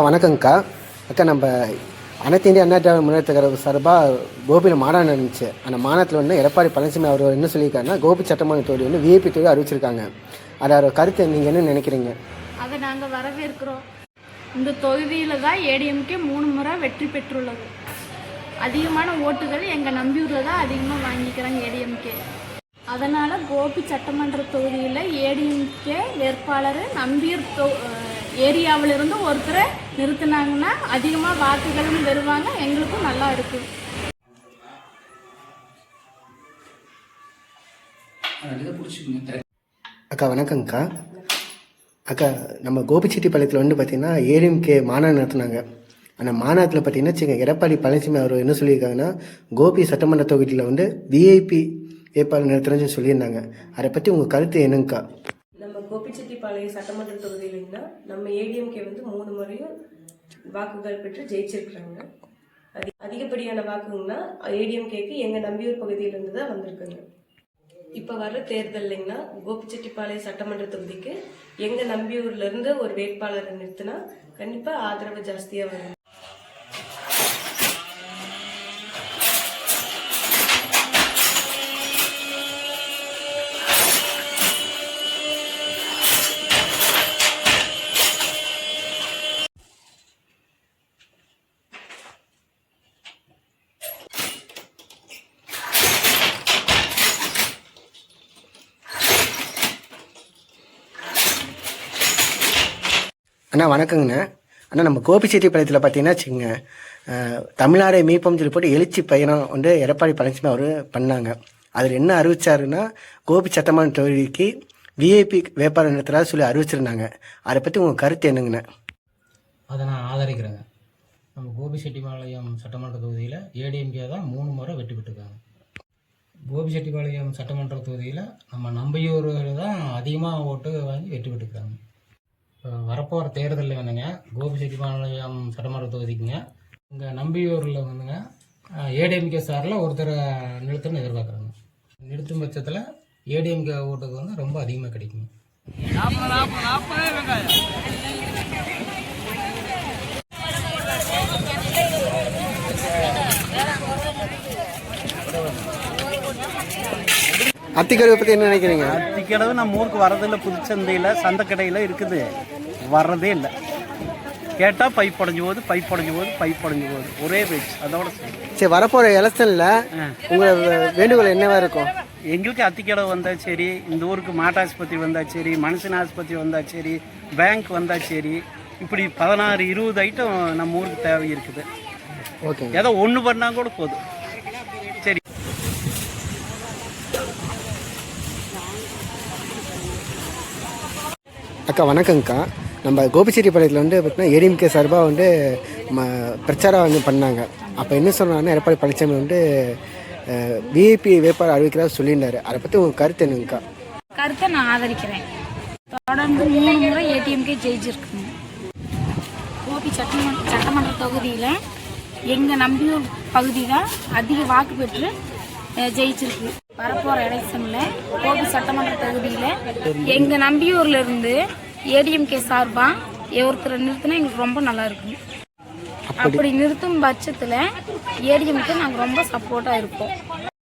வணக்கங்க்கா. அக்கா, நம்ம அனைத்து இந்திய அண்ணா திராவிட முன்னேற்ற கழக சார்பாக கோபியில் மாநாடு நடந்துச்சு. அந்த மாநாட்டில் வந்து எடப்பாடி பழனிசாமி அவர் என்ன சொல்லியிருக்காருன்னா, கோபி சட்டமன்ற தொகுதி வந்து விஐபி தொகுதி அறிவிச்சிருக்காங்க. அதோட கருத்தை நீங்கள் என்ன நினைக்கிறீங்க? அதை நாங்கள் வரவேற்கிறோம். இந்த தொகுதியில் தான் ஏடிஎம்கே 3 முறை வெற்றி பெற்றுள்ளது. அதிகமான ஓட்டுகள் எங்கள் நம்பியூரில் தான் அதிகமாக வாங்கிக்கிறாங்க ஏடிஎம்கே. அதனால் கோபி சட்டமன்ற தொகுதியில் ஏடிஎம்கே வேட்பாளர் நம்பியூர் ஏரியாவிலிருந்து ஒருத்தரை நிறுத்தினாங்கன்னா அதிகமாக வாக்குகளும் பெறுவாங்க. எங்களுக்கும் நல்லா இருக்கு. அக்கா வணக்கங்க்கா. அக்கா, நம்ம கோபிச்செட்டிப்பாளையத்தில் வந்து பார்த்திங்கன்னா ஏடிஎம்கே மாநாடு நடத்துனாங்க. அந்த மாநாட்டில் பார்த்தீங்கன்னா எடப்பாடி பழனிசாமி அவர் என்ன சொல்லியிருக்காங்கன்னா, கோபி சட்டமன்ற தொகுதியில் வந்து விஐபி வேட்பாளர் நிறுத்துறேன்னு சொல்லியிருந்தாங்க. அதை பற்றி உங்கள் கருத்து என்னங்கக்கா? நம்ம கோபிச்செட்டிப்பாளையம் சட்டமன்ற தொகுதியிலன்னா நம்ம ஏடிஎம்கே வந்து 3 முறையும் வாக்குகள் பெற்று ஜெயிச்சிருக்கிறாங்க. அதிகப்படியான வாக்குங்கன்னா ஏடிஎம்கேக்கு எங்கள் நம்பியூர் பகுதியிலிருந்து தான் வந்திருக்குங்க. இப்போ வர்ற தேர்தல்லைங்கன்னா கோபிச்செட்டிப்பாளையம் சட்டமன்ற தொகுதிக்கு எங்கள் நம்பியூர்லேருந்து ஒரு வேட்பாளரை நிறுத்தினா கண்டிப்பாக ஆதரவு ஜாஸ்தியாக வரும். அண்ணா வணக்கங்கண்ணா. அண்ணா, நம்ம கோபிச்செட்டிப்பாளையத்தில் பார்த்தீங்கன்னா வச்சுக்கோங்க, தமிழ்நாடை மீட்போம்னு சொல்லி போட்டு எழுச்சி பயணம் வந்து எடப்பாடி பழனிசாமி அவர் பண்ணாங்க. அதில் என்ன அறிவிச்சாருன்னா, கோபி சட்டமன்ற தொகுதிக்கு விஐபி வேட்பாளர் நிறுத்துறதா சொல்லி அறிவிச்சிருந்தாங்க. அதை பற்றி உங்கள் கருத்து என்னங்கண்ணா? அதை நான் ஆதரிக்கிறேங்க. நம்ம கோபிச்செட்டிப்பாளையம் சட்டமன்ற தொகுதியில் ஏடிஎம்கே தான் 3 முறை வெற்றி பெற்றிருக்காங்க. கோபிச்செட்டிப்பாளையம் சட்டமன்ற தொகுதியில் நம்ம நம்பியூர் தான் அதிகமாக ஓட்டு வாங்கி வெற்றி பெற்றுருக்காங்க. வரப்போகிற தேர்தலில் வந்துங்க கோபிச்செட்டிப்பாளையம் சட்டமன்ற தொகுதிக்குங்க இங்கே நம்பியூரில் வந்துங்க ஏடிஎம்கே சாரில் ஒருத்தரை நிறுத்தணும்னு எதிர்பார்க்குறாங்க. நிறுத்தும் பட்சத்தில் ஏடிஎம்கே ஓட்டுக்கு வந்து ரொம்ப அதிகமாக கிடைக்குங்க. அத்திக்கடவை பற்றி என்ன நினைக்கிறீங்க? அத்திக்கடவு நம்ம ஊருக்கு வரதில்லை. புதுச்சந்தையில் சந்தைக்கடையில் இருக்குது, வர்றதே இல்லை. கேட்டால் பைப் உடஞ்சி போகுது ஒரே பேச்சு. அதோட சரி, வரப்போகிற எலெக்ஷனில் உங்கள் வேண்டுகோள் என்னவா இருக்கும்? எங்களுக்கு அத்திக்கடவு வந்தால் சரி, இந்த ஊருக்கு மாட்டாஸ்பத்திரி வந்தால் சரி, மனுஷன் ஆஸ்பத்திரி வந்தால் சரி, பேங்க் வந்தால் சரி, இப்படி 16-20 ஐட்டம் நம்ம ஊருக்கு தேவை இருக்குது. ஓகே, ஏதோ ஒன்று பண்ணால் கூட போதும். சரி. அக்கா வணக்கங்க்கா. நம்ம கோபிச்செட்டிப்பாளையத்தில் வந்து பார்த்தீங்கன்னா ஏடிஎம்கே சார்பாக வந்து பிரச்சாரம் வந்து பண்ணாங்க. அப்போ என்ன சொன்னாங்கன்னா, எடப்பாடி பழனிசாமி வந்து விஐபி வேட்பாளர் அறிவிக்கிறதா சொல்லியிருந்தாரு. அதை பற்றி உங்கள் கருத்து என்னங்கக்கா? கருத்தை நான் ஆதரிக்கிறேன். தொடர்ந்து 3 முறை ஏடிஎம்கே ஜெயிச்சிருக்குங்க. கோபி சட்டமன்ற தொகுதியில் எங்கள் நம்பியூர் பகுதி தான் அதிக வாக்கு பெற்று ஜெயிச்சிருக்கு. வரப்போகிற எலெக்ஷனில் கோபி சட்டமன்ற தொகுதியில் எங்கள் நம்பியூர்லேருந்து ஏடிஎம்கே சார்பாக ஒருத்தரை நிறுத்தினா எங்களுக்கு ரொம்ப நல்லா இருக்கும். அப்படி நிறுத்தும் பட்சத்தில் ஏடிஎம்கே நாங்கள் ரொம்ப சப்போர்ட்டாக இருப்போம்.